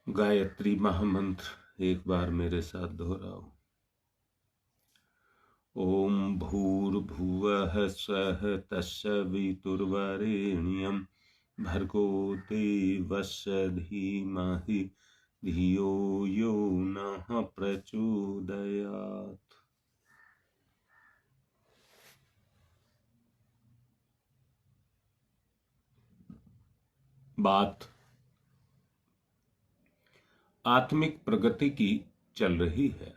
गायत्री महामंत्र एक बार मेरे साथ दोहराओ। ओम भूर्भुवः स्वः तत्सवितुर्वरेण्यं भर्गो देवस्य धीमहि धियो यो नः प्रचोदयात्। बात आत्मिक प्रगति की चल रही है।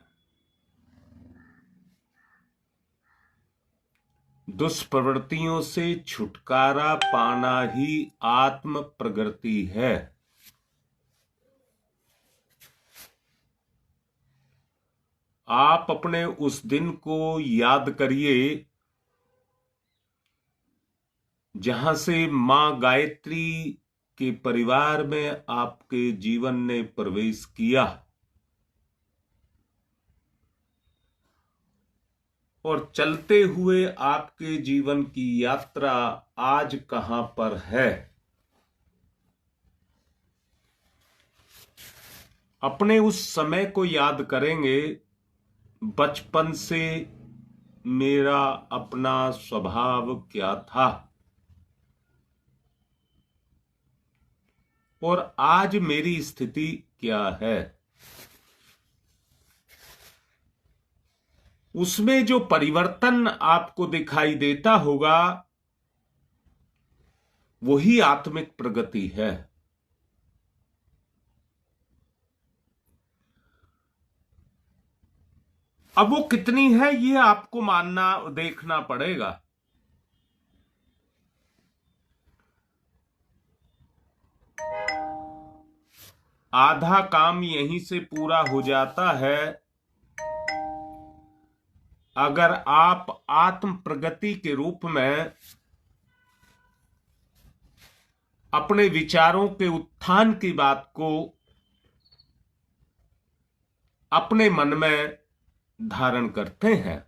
दुष्प्रवृत्तियों से छुटकारा पाना ही आत्म प्रगति है। आप अपने उस दिन को याद करिए जहां से मां गायत्री के परिवार में आपके जीवन ने प्रवेश किया और चलते हुए आपके जीवन की यात्रा आज कहां पर है। अपने उस समय को याद करेंगे, बचपन से मेरा अपना स्वभाव क्या था और आज मेरी स्थिति क्या है। उसमें जो परिवर्तन आपको दिखाई देता होगा वही आत्मिक प्रगति है। अब वो कितनी है ये आपको मानना देखना पड़ेगा। आधा काम यहीं से पूरा हो जाता है अगर आप आत्म प्रगति के रूप में अपने विचारों के उत्थान की बात को अपने मन में धारण करते हैं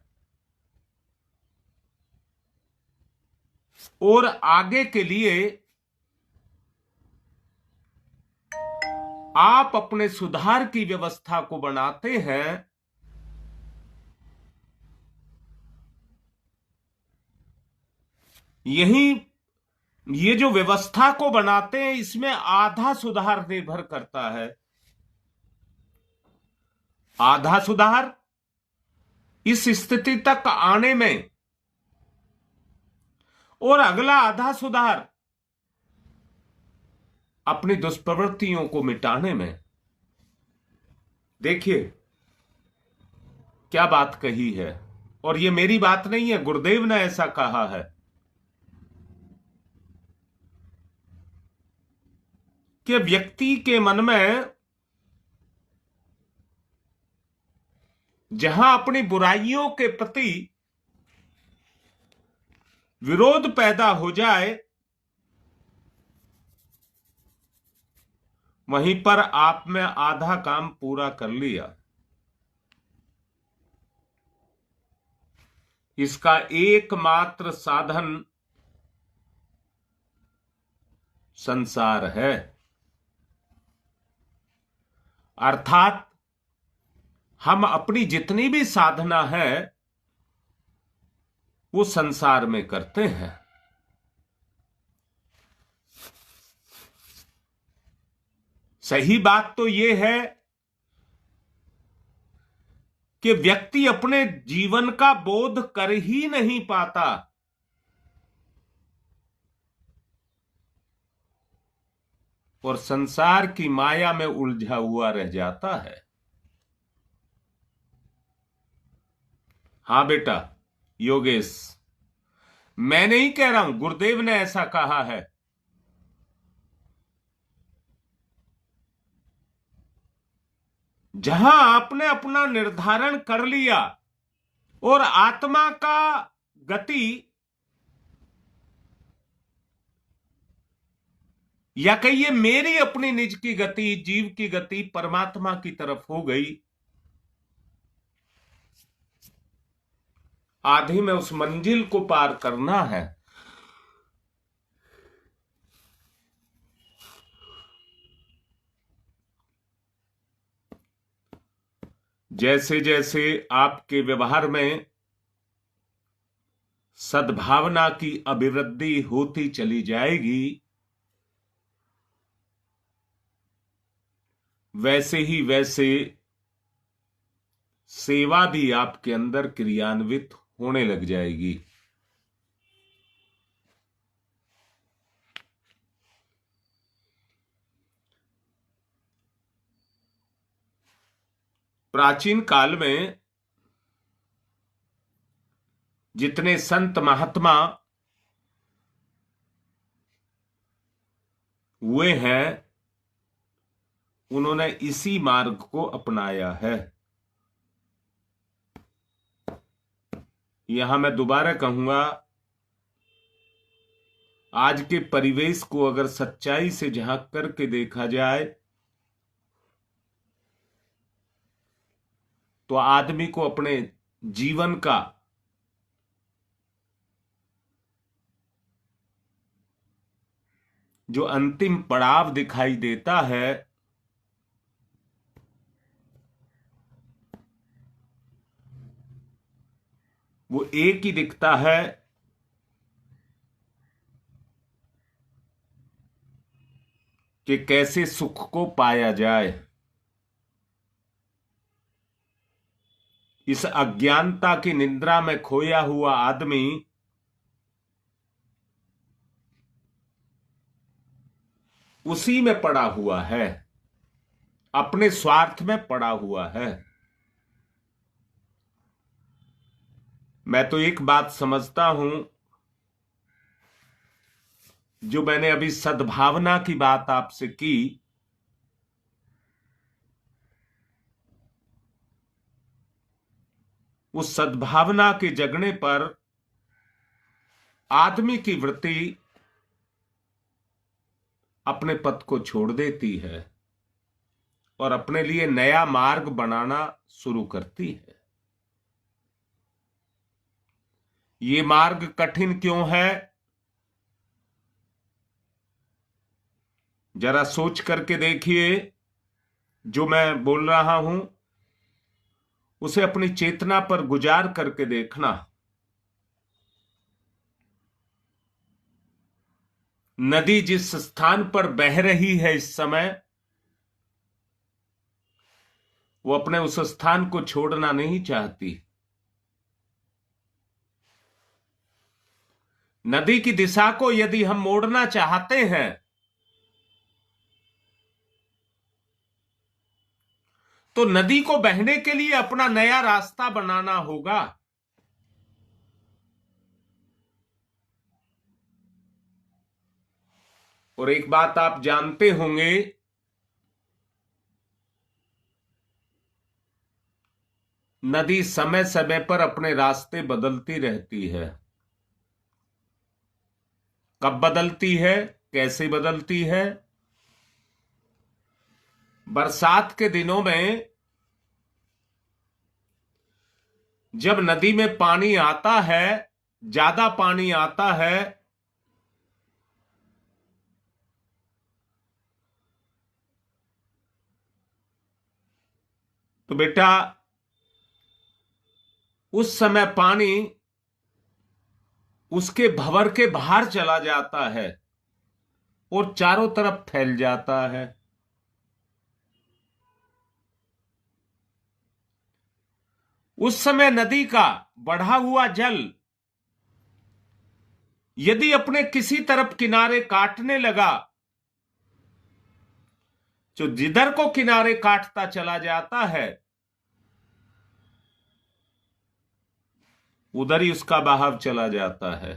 और आगे के लिए आप अपने सुधार की व्यवस्था को बनाते हैं, यही ये जो व्यवस्था को बनाते हैं इसमें आधा सुधार निर्भर करता है। आधा सुधार इस स्थिति तक आने में और अगला आधा सुधार अपनी दुष्प्रवृत्तियों को मिटाने में। देखिए क्या बात कही है, और ये मेरी बात नहीं है, गुरुदेव ने ऐसा कहा है कि व्यक्ति के मन में जहां अपनी बुराइयों के प्रति विरोध पैदा हो जाए वहीं पर आप में आधा काम पूरा कर लिया। इसका एकमात्र साधन संसार है, अर्थात हम अपनी जितनी भी साधना है वो संसार में करते हैं। सही बात तो ये है कि व्यक्ति अपने जीवन का बोध कर ही नहीं पाता। और संसार की माया में उलझा हुआ रह जाता है। हां बेटा योगेश, मैं नहीं कह रहा हूं, गुरुदेव ने ऐसा कहा है। जहां आपने अपना निर्धारण कर लिया और आत्मा का गति या कहिए मेरी अपनी निज की गति, जीव की गति परमात्मा की तरफ हो गई, आधी में उस मंजिल को पार करना है। जैसे जैसे आपके व्यवहार में सद्भावना की अभिवृद्धि होती चली जाएगी, वैसे ही वैसे सेवा भी आपके अंदर क्रियान्वित होने लग जाएगी। प्राचीन काल में जितने संत महात्मा हुए हैं, उन्होंने इसी मार्ग को अपनाया है। यहां मैं दोबारा कहूंगा, आज के परिवेश को अगर सच्चाई से झांक करके देखा जाए तो आदमी को अपने जीवन का जो अंतिम पड़ाव दिखाई देता है, वो एक ही दिखता है कि कैसे सुख को पाया जाए। इस अज्ञानता की निद्रा में खोया हुआ आदमी उसी में पड़ा हुआ है, अपने स्वार्थ में पड़ा हुआ है। मैं तो एक बात समझता हूं, जो मैंने अभी सद्भावना की बात आपसे की, उस सद्भावना के जगने पर आदमी की वृत्ति अपने पथ को छोड़ देती है और अपने लिए नया मार्ग बनाना शुरू करती है। ये मार्ग कठिन क्यों है, जरा सोच करके देखिए। जो मैं बोल रहा हूं उसे अपनी चेतना पर गुजार करके देखना। नदी जिस स्थान पर बह रही है इस समय, वो अपने उस स्थान को छोड़ना नहीं चाहती। नदी की दिशा को यदि हम मोड़ना चाहते हैं तो नदी को बहने के लिए अपना नया रास्ता बनाना होगा। और एक बात आप जानते होंगे, नदी समय समय पर अपने रास्ते बदलती रहती है। कब बदलती है, कैसे बदलती है? बरसात के दिनों में जब नदी में पानी आता है, ज्यादा पानी आता है, तो बेटा उस समय पानी उसके भंवर के बाहर चला जाता है और चारों तरफ फैल जाता है। उस समय नदी का बढ़ा हुआ जल यदि अपने किसी तरफ किनारे काटने लगा, जो जिधर को किनारे काटता चला जाता है उधर ही उसका बहाव चला जाता है।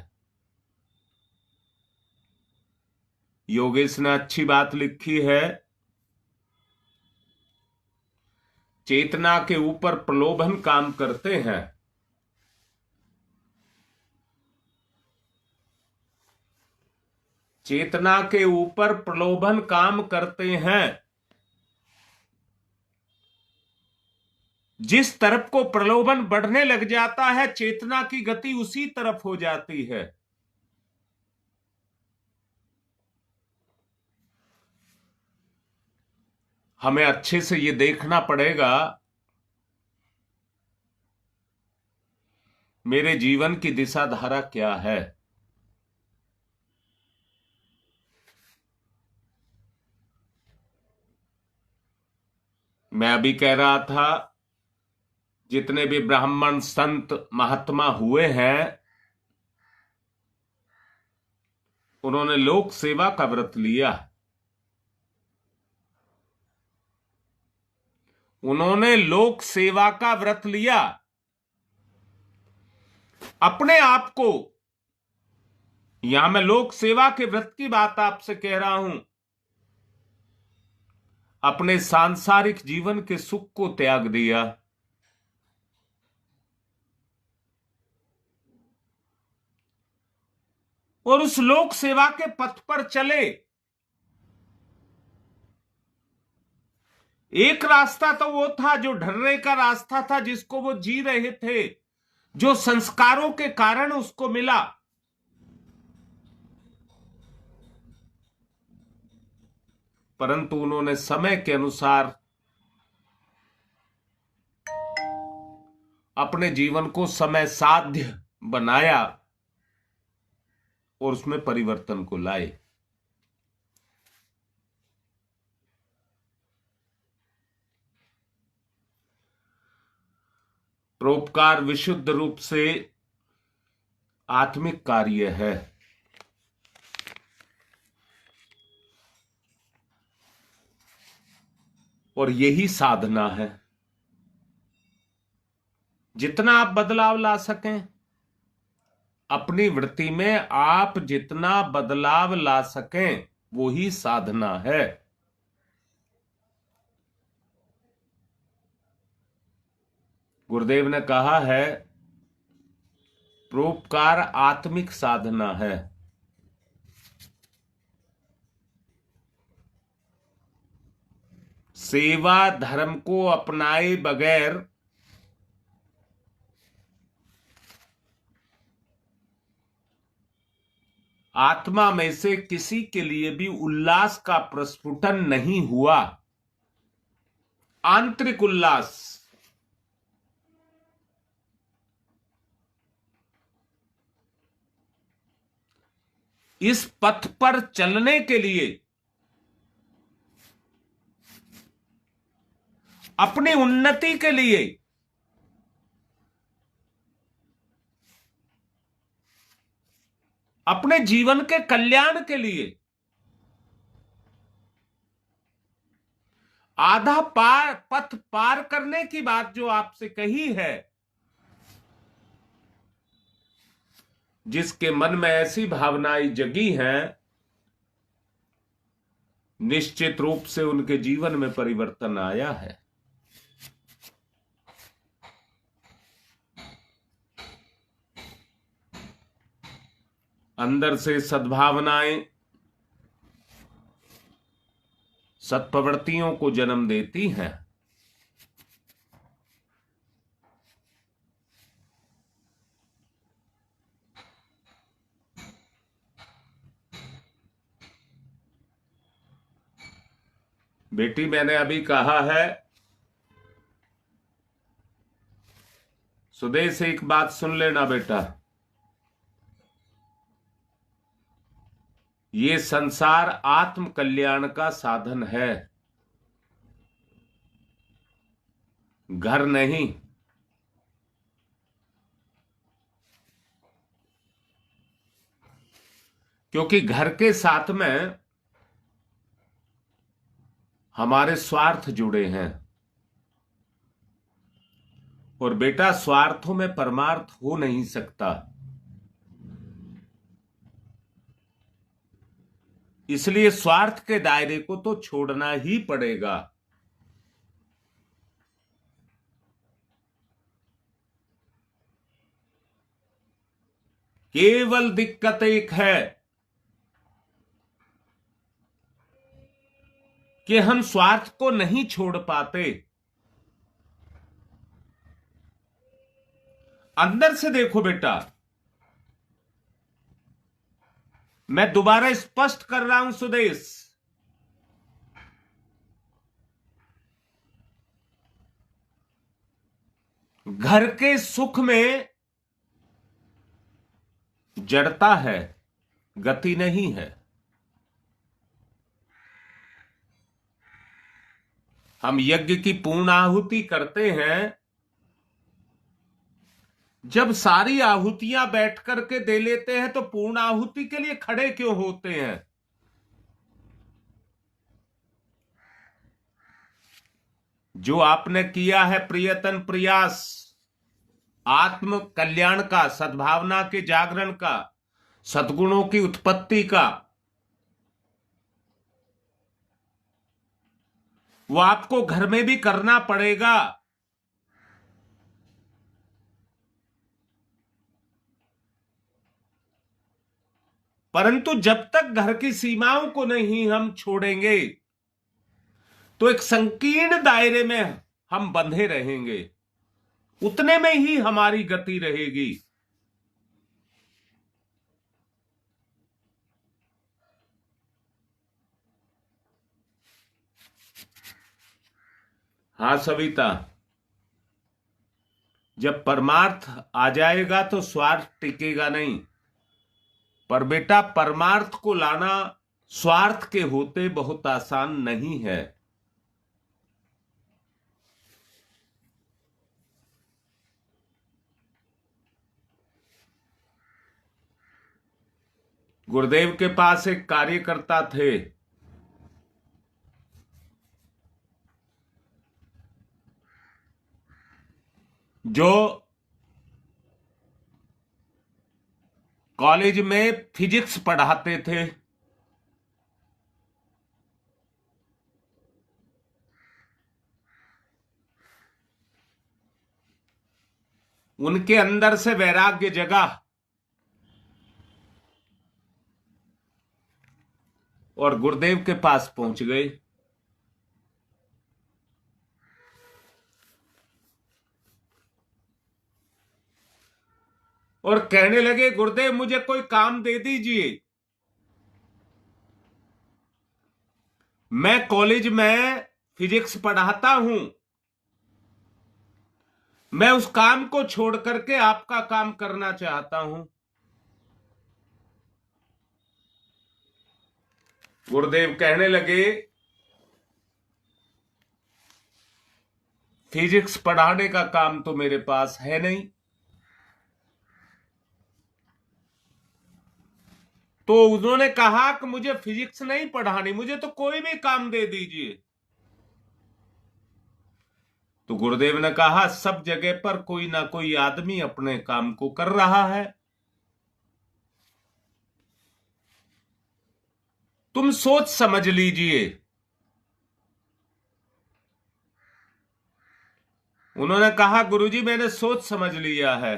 योगेश ने अच्छी बात लिखी है, चेतना के ऊपर प्रलोभन काम करते हैं, चेतना के ऊपर प्रलोभन काम करते हैं। जिस तरफ को प्रलोभन बढ़ने लग जाता है, चेतना की गति उसी तरफ हो जाती है। हमें अच्छे से ये देखना पड़ेगा मेरे जीवन की दिशा धारा क्या है। मैं अभी कह रहा था, जितने भी ब्राह्मण संत महात्मा हुए हैं, उन्होंने लोक सेवा का व्रत लिया। उन्होंने लोक सेवा का व्रत लिया। अपने आप को, यहां मैं लोक सेवा के व्रत की बात आपसे कह रहा हूं, अपने सांसारिक जीवन के सुख को त्याग दिया और उस लोक सेवा के पथ पर चले। एक रास्ता तो वो था जो ढर्रे का रास्ता था, जिसको वो जी रहे थे, जो संस्कारों के कारण उसको मिला। परंतु उन्होंने समय के अनुसार अपने जीवन को समय साध्य बनाया और उसमें परिवर्तन को लाए। परोपकार विशुद्ध रूप से आत्मिक कार्य है। और यही साधना है। जितना आप बदलाव ला सकें अपनी वृत्ति में, आप जितना बदलाव ला सकें वो ही साधना है। गुरुदेव ने कहा है, परोपकार आत्मिक साधना है। सेवा धर्म को अपनाए बगैर आत्मा में से किसी के लिए भी उल्लास का प्रस्फुटन नहीं हुआ। आंतरिक उल्लास, इस पथ पर चलने के लिए, अपनी उन्नति के लिए अपने जीवन के कल्याण के लिए आधा पथ पार करने की बात जो आपसे कही है, जिसके मन में ऐसी भावनाएं जगी हैं, निश्चित रूप से उनके जीवन में परिवर्तन आया है। अंदर से सद्भावनाएं सत्प्रवृत्तियों को जन्म देती हैं। बेटी, मैंने अभी कहा है, सुदेश से एक बात सुन लेना बेटा, ये संसार आत्म कल्याण का साधन है, घर नहीं। क्योंकि घर के साथ में हमारे स्वार्थ जुड़े हैं और बेटा, स्वार्थों में परमार्थ हो नहीं सकता। इसलिए स्वार्थ के दायरे को तो छोड़ना ही पड़ेगा। केवल दिक्कत एक है कि हम स्वार्थ को नहीं छोड़ पाते। अंदर से देखो बेटा, मैं दोबारा स्पष्ट कर रहा हूं सुदेश, घर के सुख में जड़ता है, गति नहीं है। हम यज्ञ की पूर्ण आहुति करते हैं, जब सारी आहुतियां बैठ करके दे लेते हैं तो पूर्ण आहुति के लिए खड़े क्यों होते हैं? जो आपने किया है प्रियतन प्रयास आत्म कल्याण का, सद्भावना के जागरण का, सद्गुणों की उत्पत्ति का, वो आपको घर में भी करना पड़ेगा। परंतु जब तक घर की सीमाओं को नहीं हम छोड़ेंगे तो एक संकीर्ण दायरे में हम बंधे रहेंगे, उतने में ही हमारी गति रहेगी। हाँ सविता, जब परमार्थ आ जाएगा तो स्वार्थ टिकेगा नहीं। पर बेटा, परमार्थ को लाना स्वार्थ के होते बहुत आसान नहीं है। गुरुदेव के पास एक कार्यकर्ता थे, जो कॉलेज में फिजिक्स पढ़ाते थे। उनके अंदर से वैराग्य जगा और गुरुदेव के पास पहुंच गए। और कहने लगे, गुरुदेव मुझे कोई काम दे दीजिए, मैं कॉलेज में फिजिक्स पढ़ाता हूं, मैं उस काम को छोड़ करके आपका काम करना चाहता हूं। गुरुदेव कहने लगे, फिजिक्स पढ़ाने का काम तो मेरे पास है नहीं। तो उन्होंने कहा कि मुझे फिजिक्स नहीं पढ़ानी, मुझे तो कोई भी काम दे दीजिए। तो गुरुदेव ने कहा, सब जगह पर कोई ना कोई आदमी अपने काम को कर रहा है, तुम सोच समझ लीजिए। उन्होंने कहा, गुरुजी मैंने सोच समझ लिया है।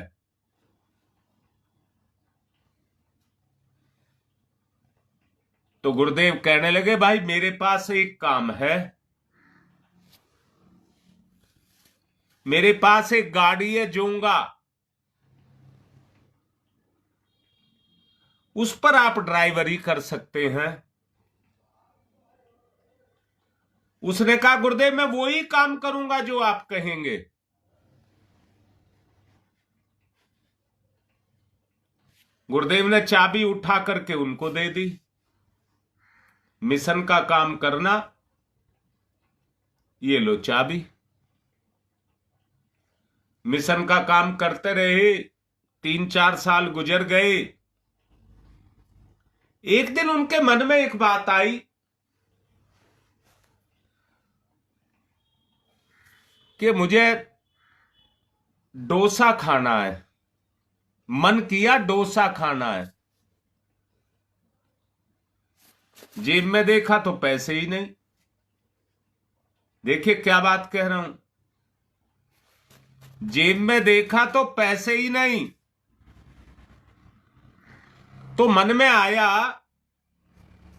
तो गुरुदेव कहने लगे, भाई मेरे पास एक काम है, मेरे पास एक गाड़ी है जोंगा, उस पर आप ड्राइवरी कर सकते हैं। उसने कहा, गुरुदेव मैं वही काम करूंगा जो आप कहेंगे। गुरुदेव ने चाबी उठा करके उनको दे दी, मिशन का काम करना, ये लो चाबी। मिशन का काम करते रहे, 3-4 साल गुजर गए। एक दिन उनके मन में एक बात आई कि मुझे डोसा खाना है, मन किया डोसा खाना है। जेब में देखा तो पैसे ही नहीं। देखिए क्या बात कह रहा हूं, जेब में देखा तो पैसे ही नहीं। तो मन में आया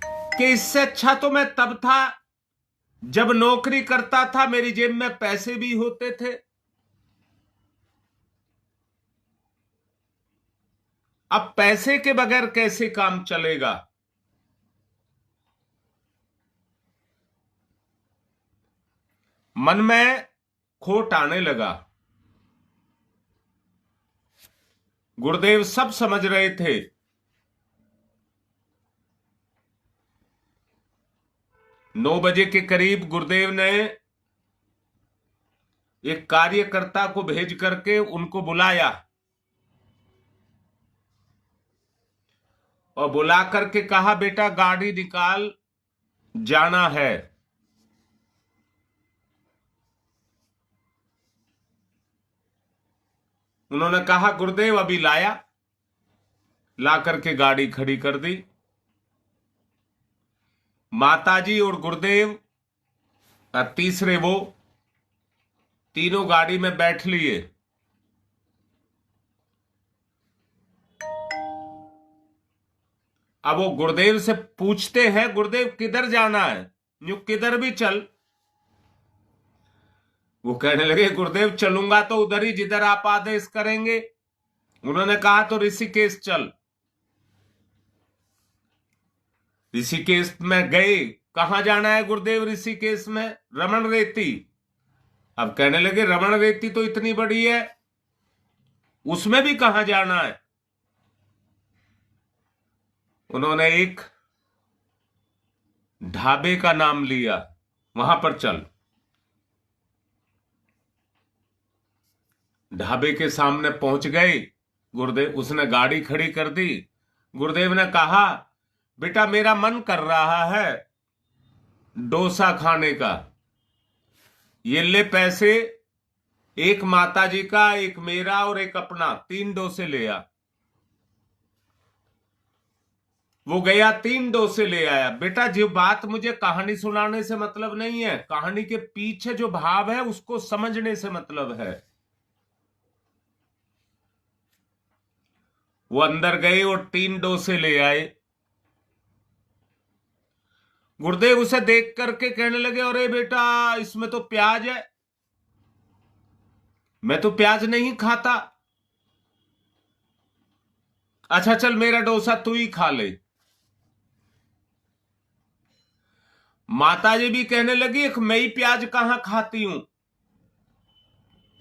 कि इससे अच्छा तो मैं तब था जब नौकरी करता था, मेरी जेब में पैसे भी होते थे। अब पैसे के बगैर कैसे काम चलेगा? मन में खोट आने लगा। गुरुदेव सब समझ रहे थे 9 बजे के करीब गुरुदेव ने एक कार्यकर्ता को भेज करके उनको बुलाया और बुला करके कहा, बेटा गाड़ी निकाल, जाना है। उन्होंने कहा, गुरुदेव अभी लाया। ला करके गाड़ी खड़ी कर दी। माताजी और गुरुदेव और तीसरे वो, तीनों गाड़ी में बैठ लिए। अब वो गुरुदेव से पूछते हैं, गुरुदेव किधर जाना है? यूं किधर भी चल। वो कहने लगे, गुरुदेव चलूंगा तो उधर ही जिधर आप आदेश करेंगे। उन्होंने कहा, तो ऋषिकेश चल। ऋषिकेश में गए। कहां जाना है गुरुदेव ऋषिकेश में? रमण रेती। अब कहने लगे, रमण रेती तो इतनी बड़ी है, उसमें भी कहां जाना है? उन्होंने एक ढाबे का नाम लिया, वहां पर चल। ढाबे के सामने पहुंच गए गुरुदेव। उसने गाड़ी खड़ी कर दी। गुरुदेव ने कहा, बेटा मेरा मन कर रहा है डोसा खाने का, ये ले पैसे, एक माताजी का, एक मेरा और एक अपना, 3 डोसे ले आ। वो गया 3 डोसे ले आया। बेटा जो बात मुझे कहानी सुनाने से मतलब नहीं है, कहानी के पीछे जो भाव है उसको समझने से मतलब है। वो अंदर गए और 3 डोसे ले आए। गुरुदेव उसे देख करके कहने लगे, अरे बेटा इसमें तो प्याज है, मैं तो प्याज नहीं खाता। अच्छा चल मेरा डोसा तू ही खा ले। माताजी भी कहने लगी, मैं ही प्याज कहां खाती हूं,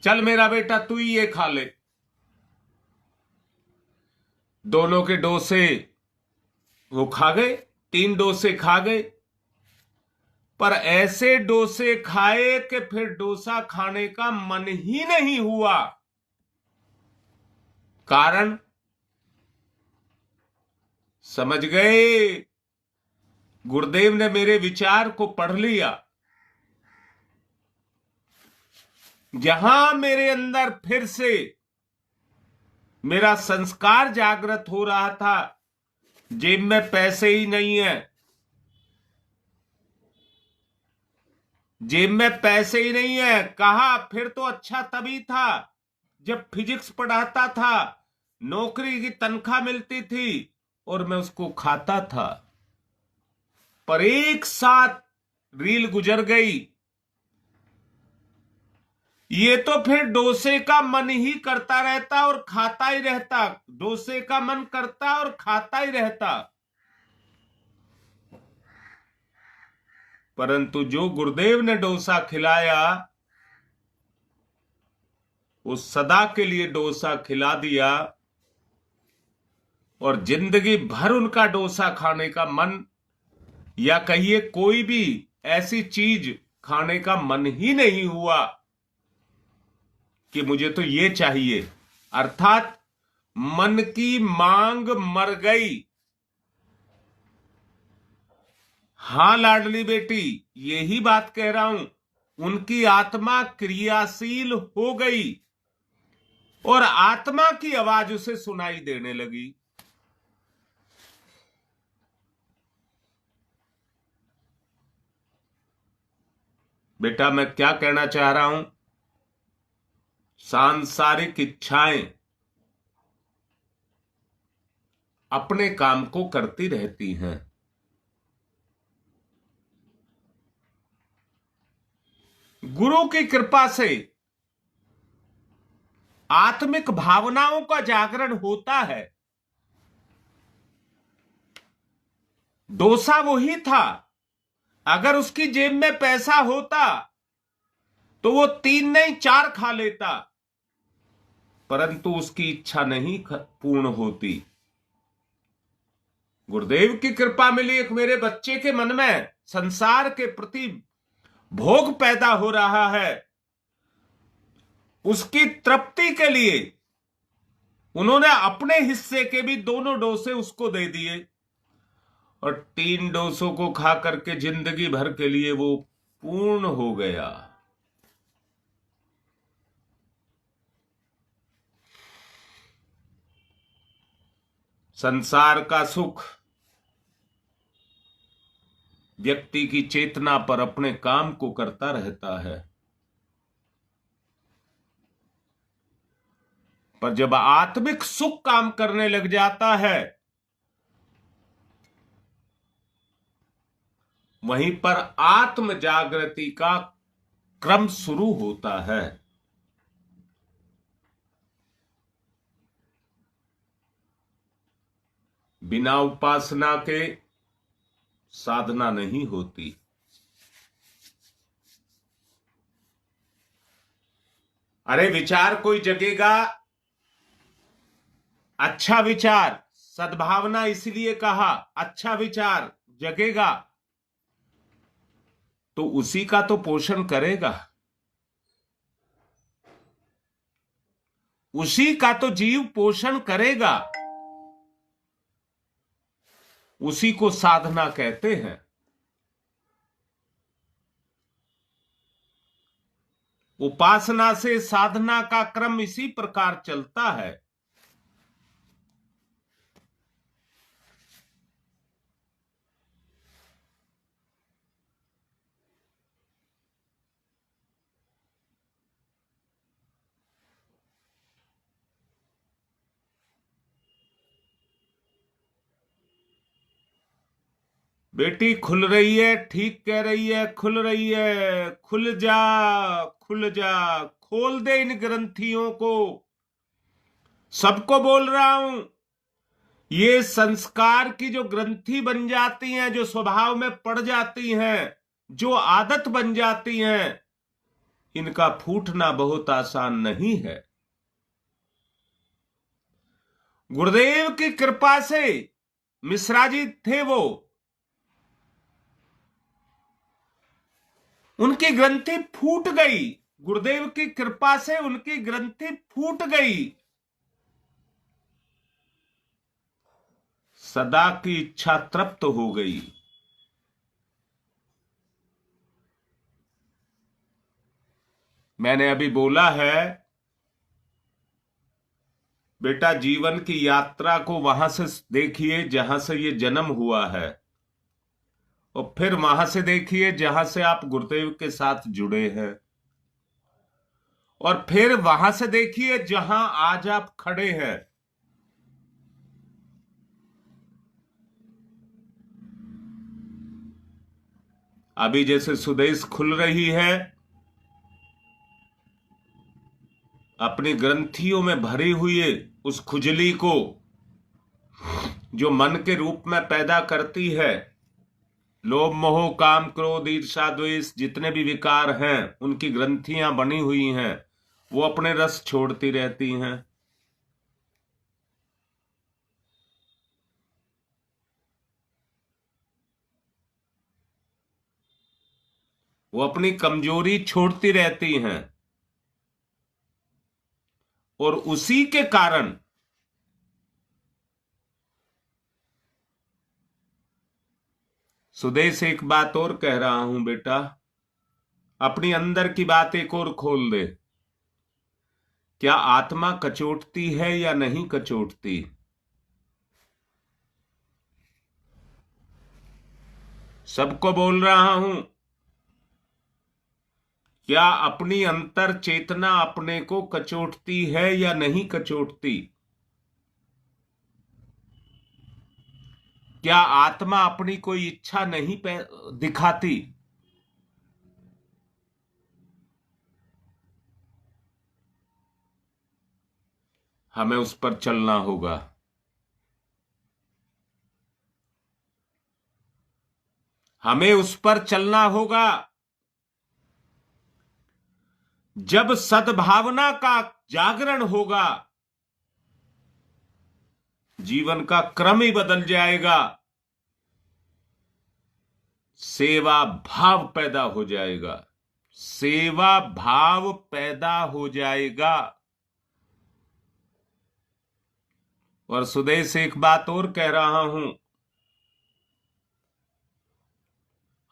चल मेरा बेटा तू ही ये खा ले। दोनों के डोसे वो खा गए, 3 डोसे खा गए। पर ऐसे डोसे खाए कि फिर डोसा खाने का मन ही नहीं हुआ। कारण समझ गए, गुरुदेव ने मेरे विचार को पढ़ लिया। जहां मेरे अंदर फिर से मेरा संस्कार जागृत हो रहा था, जेब में पैसे ही नहीं है, जेब में पैसे ही नहीं है। कहा फिर तो अच्छा तभी था जब फिजिक्स पढ़ाता था, नौकरी की तनख्वाह मिलती थी और मैं उसको खाता था। पर एक साथ रील गुजर गई, ये तो फिर डोसे का मन ही करता रहता और खाता ही रहता, डोसे का मन करता और खाता ही रहता। परंतु जो गुरुदेव ने डोसा खिलाया, वो सदा के लिए डोसा खिला दिया और जिंदगी भर उनका डोसा खाने का मन, या कहिए कोई भी ऐसी चीज खाने का मन ही नहीं हुआ कि मुझे तो ये चाहिए। अर्थात मन की मांग मर गई। हां लाडली बेटी, यही बात कह रहा हूं, उनकी आत्मा क्रियाशील हो गई और आत्मा की आवाज उसे सुनाई देने लगी। बेटा मैं क्या कहना चाह रहा हूं, सांसारिक इच्छाएं अपने काम को करती रहती हैं। गुरु की कृपा से आत्मिक भावनाओं का जागरण होता है। डोसा वही था, अगर उसकी जेब में पैसा होता तो वो 3 नहीं 4 खा लेता, परंतु उसकी इच्छा नहीं पूर्ण होती। गुरुदेव की कृपा मिली, एक मेरे बच्चे के मन में संसार के प्रति भोग पैदा हो रहा है, उसकी तृप्ति के लिए उन्होंने अपने हिस्से के भी 2 डोसे उसको दे दिए और 3 डोसों को खा करके जिंदगी भर के लिए वो पूर्ण हो गया। संसार का सुख व्यक्ति की चेतना पर अपने काम को करता रहता है, पर जब आत्मिक सुख काम करने लग जाता है, वहीं पर आत्म जागृति का क्रम शुरू होता है। बिना उपासना के साधना नहीं होती। अरे विचार कोई जगेगा, अच्छा विचार, सद्भावना इसलिए कहा, अच्छा विचार जगेगा तो उसी का तो पोषण करेगा, उसी का तो जीव पोषण करेगा, उसी को साधना कहते हैं। उपासना से साधना का क्रम इसी प्रकार चलता है। बेटी खुल रही है, ठीक कह रही है, खुल रही है, खुल जा, खुल जा, खोल दे इन ग्रंथियों को। सबको बोल रहा हूं, ये संस्कार की जो ग्रंथि बन जाती हैं, जो स्वभाव में पड़ जाती हैं, जो आदत बन जाती हैं, इनका फूटना बहुत आसान नहीं है। गुरुदेव की कृपा से मिश्रा जी थे वो, उनकी ग्रंथि फूट गई, गुरुदेव की कृपा से उनकी ग्रंथि फूट गई। सदा की इच्छा तृप्त हो गई। मैंने अभी बोला है, बेटा जीवन की यात्रा को वहां से देखिए जहां से ये जन्म हुआ है, और फिर वहां से देखिए जहां से आप गुरुदेव के साथ जुड़े हैं, और फिर वहां से देखिए जहां आज आप खड़े हैं। अभी जैसे सुदेश खुल रही है, अपनी ग्रंथियों में भरी हुई उस खुजली को जो मन के रूप में पैदा करती है, लोभ मोह काम क्रोध ईर्ष्या द्वेष जितने भी विकार हैं, उनकी ग्रंथियां बनी हुई हैं, वो अपने रस छोड़ती रहती हैं। वो अपनी कमजोरी छोड़ती रहती हैं, और उसी के कारण सुदेश एक बात और कह रहा हूं बेटा, अपनी अंदर की बात एक और खोल दे। क्या आत्मा कचोटती है या नहीं कचोटती? सबको बोल रहा हूं, क्या अपनी अंतर चेतना अपने को कचोटती है या नहीं कचोटती? क्या आत्मा अपनी कोई इच्छा नहीं दिखाती? हमें उस पर चलना होगा। हमें उस पर चलना होगा। जब सद्भावना का जागरण होगा, जीवन का क्रम ही बदल जाएगा। सेवा भाव पैदा हो जाएगा, सेवा भाव पैदा हो जाएगा। और सुदेश एक बात और कह रहा हूं,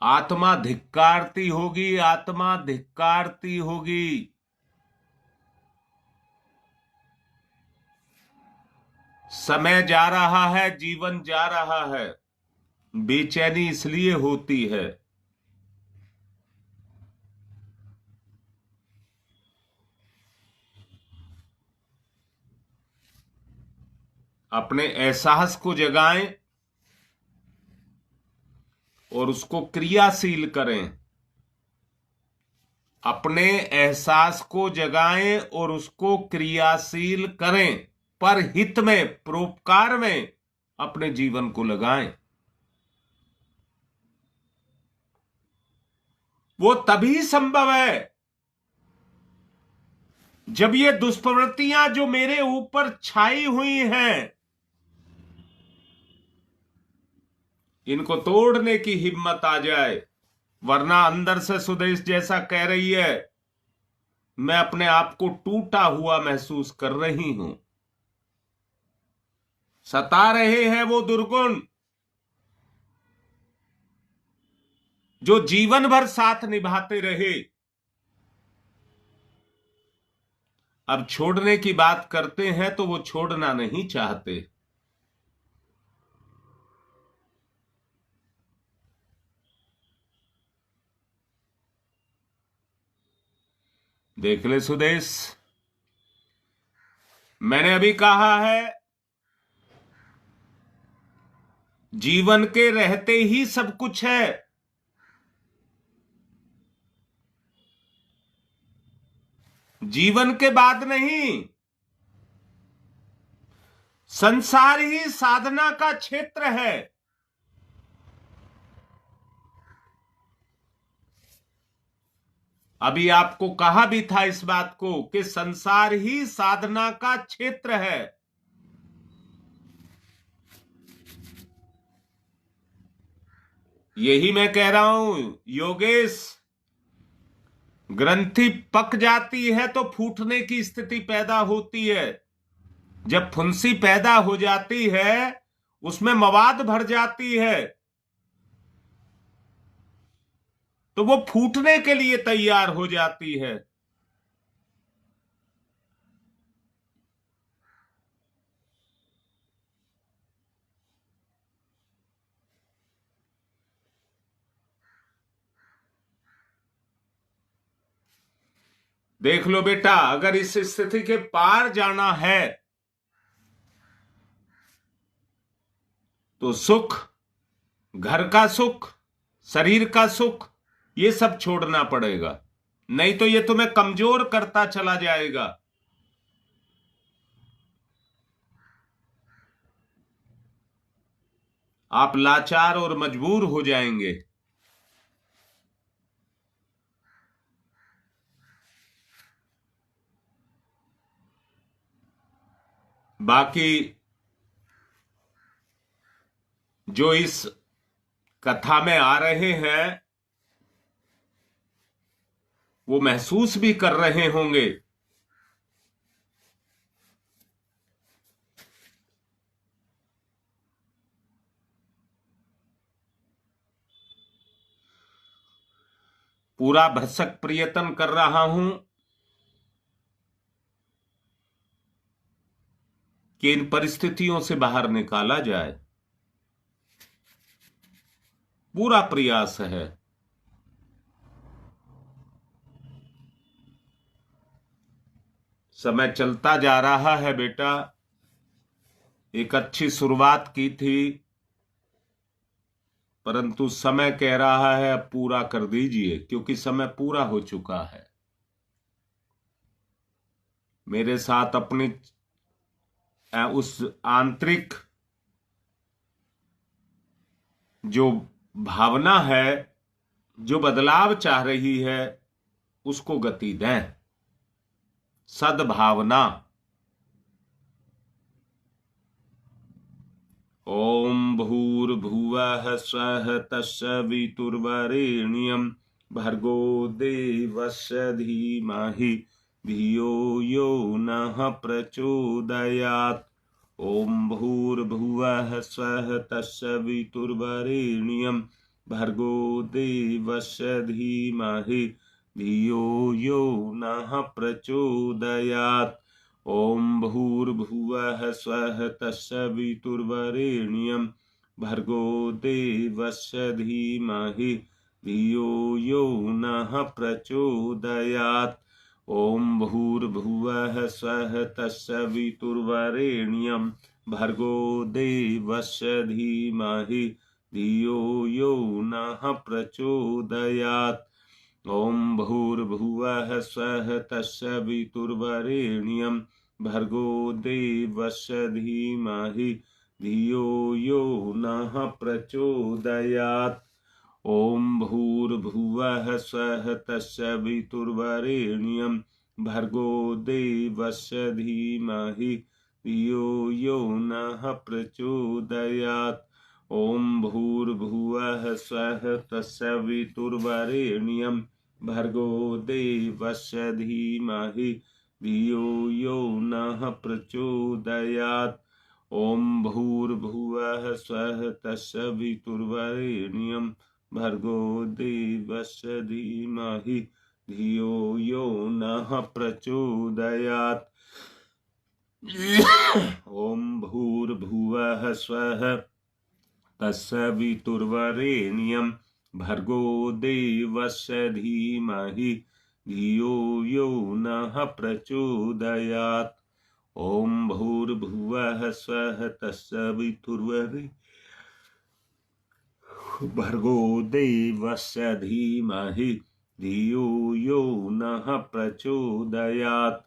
आत्मा धिक्कारती होगी, आत्मा धिक्कारती होगी। समय जा रहा है, जीवन जा रहा है, बेचैनी इसलिए होती है अपने एहसास को जगाएं और उसको क्रियाशील करें। अपने एहसास को जगाएं और उसको क्रियाशील करें, पर हित में, परोपकार में अपने जीवन को लगाएं। वो तभी संभव है जब ये दुष्प्रवृत्तियां जो मेरे ऊपर छाई हुई हैं, इनको तोड़ने की हिम्मत आ जाए। वरना अंदर से सुदेश जैसा कह रही है, मैं अपने आप को टूटा हुआ महसूस कर रही हूं। सता रहे हैं वो दुर्गुण जो जीवन भर साथ निभाते रहे। अब छोड़ने की बात करते हैं तो वो छोड़ना नहीं चाहते। देख ले सुदेश, मैंने अभी कहा है जीवन के रहते ही सब कुछ है। जीवन के बाद नहीं। संसार ही साधना का क्षेत्र है। अभी आपको कहा भी था इस बात को कि संसार ही साधना का क्षेत्र है। यही मैं कह रहा हूं योगेश, ग्रंथि पक जाती है तो फूटने की स्थिति पैदा होती है। जब फुंसी पैदा हो जाती है, उसमें मवाद भर जाती है, तो वो फूटने के लिए तैयार हो जाती है। देख लो बेटा, अगर इस स्थिति के पार जाना है तो सुख, घर का सुख, शरीर का सुख, ये सब छोड़ना पड़ेगा। नहीं तो ये तुम्हें कमजोर करता चला जाएगा। आप लाचार और मजबूर हो जाएंगे। बाकी जो इस कथा में आ रहे हैं वो महसूस भी कर रहे होंगे। पूरा भरसक प्रयत्न कर रहा हूं कि इन परिस्थितियों से बाहर निकाला जाए। पूरा प्रयास है। समय चलता जा रहा है बेटा। एक अच्छी शुरुआत की थी, परंतु समय कह रहा है अब पूरा कर दीजिए, क्योंकि समय पूरा हो चुका है। मेरे साथ अपनी उस आंतरिक जो भावना है, जो बदलाव चाह रही है, उसको गति दें। सद्भावना, ओम भूर्भुवः स्वः तत्सवितुर्वरेण्यं भर्गो देवस्य धीमहि धियो यो नः प्रचोदयात्। ओम भूर्भुवः स्वः तत्सवितुर्वरेण्यं भर्गो देवस्य धीमहि धियो यो नः प्रचोदयात्। ओम भूर्भुवः स्वः तत्सवितुर्वरेण्यं भर्गो देवस्य धीमहि धियो यो नः प्रचोदयात्। ओम भूर्भुवः स्वः तत्सवितुर्वरेण्यं भर्गो देवस्य धीमहि धियो यो नः प्रचोदयात्। ओम भूर्भुवः स्वः तत्सवितुर्वरेण्यं भर्गो देवस्य धीमहि धियो यो नः प्रचोदयात्। ओम भूर्भुवः स्वः तत्सवितुर्वरेण्यं भर्गो देवस्य धीमहि धियो यो नः प्रचोदयात्। ओम भूर्भुवः स्वः तत्सवितुर्वरेण्यं भर्गो देवस्य धीमहि धियो यो नः प्रचोदयात्। ओम भूर्भुवः स्वः तत्सवितुर्वरेण्यं भर्गो देवस्य धीमहि धियो यो नः प्रचोदयात्। ओम भूर्भुवः स्वः तत्सवितुर्वरेण्यं भर्गो देवस्य धीमहि धियो यो नः प्रचोदयात्। ओम भूर्भुवः स्वः तत्सवितुर्वरेण्यं भर्गो देवस्य धीमहि धियो यो नः प्रचोदयात्।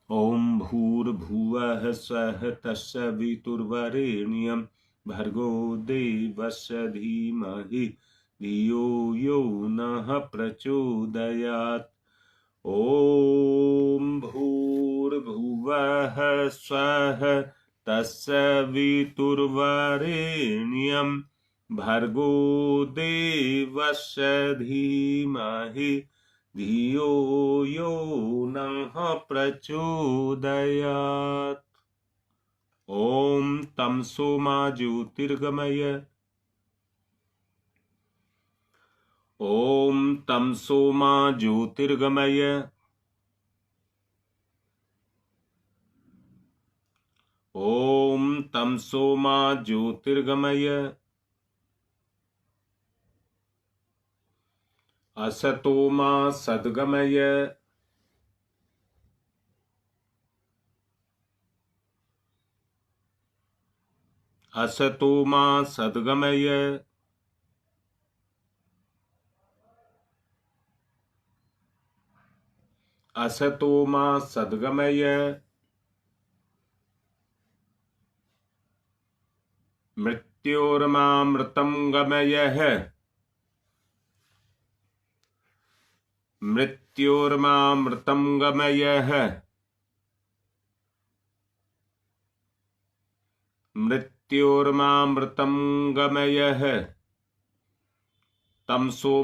ओम भूर्भुवः स्वः तत्सवितुर्वरेण्यं भर्गो देवस्य धीमहि धियो यो नः प्रचोदयात्। ओम भूर्भुवः स्वः तत्सवितुर्वरेण्यं भर्गो देवस्य धीमहि धियो यो नः प्रचोदयात्। ओम तमसो मा ज्योतिर्गमय। ओम तमसो मा ज्योतिर्गमय। ओम तमसो मा ज्योतिर्गमय। असतो मा सद्गमय। असतो मा सद्गमय। असतो मा सद्गमय। मृत्योर्मामृतं गमयः। मृत्योर्मामृतं गमयः। मृत्योर्मामृतं गमयः। तमसो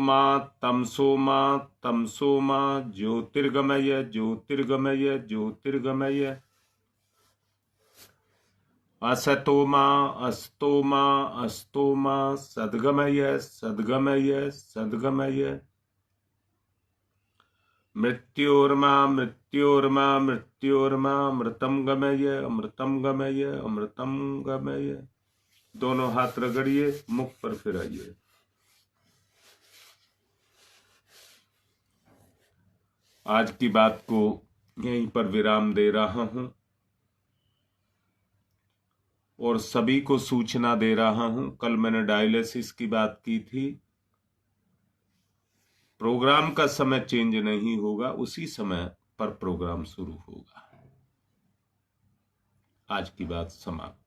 मा ज्योतिर्गमय ज्योतिर्गमय ज्योतिर्गमय। असतो मा सद्गमय सद्गमय सद्गमय। मृत्योर्मामृतं गमय अमृतं गमय अमृतं गमय। दोनों हाथ रगड़िए, मुख पर फिराइए। आज की बात को यहीं पर विराम दे रहा हूं और सभी को सूचना दे रहा हूं। कल मैंने डायलिसिस की बात की थी। प्रोग्राम का समय चेंज नहीं होगा, उसी समय पर प्रोग्राम शुरू होगा। आज की बात समाप्त।